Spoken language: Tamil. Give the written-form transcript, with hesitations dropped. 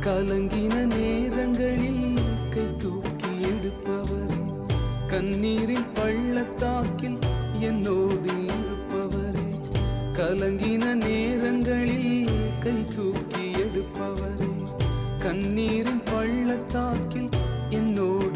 கலங்கின நேரங்களில் கை தூக்கி எடுப்பவரே, கண்ணீரின் பள்ளத்தாக்கில் என்னோடு இருப்பவரே. கலங்கின நேரங்களில் கை தூக்கி எடுப்பவரே, கண்ணீரின் பள்ளத்தாக்கில் என்னோடு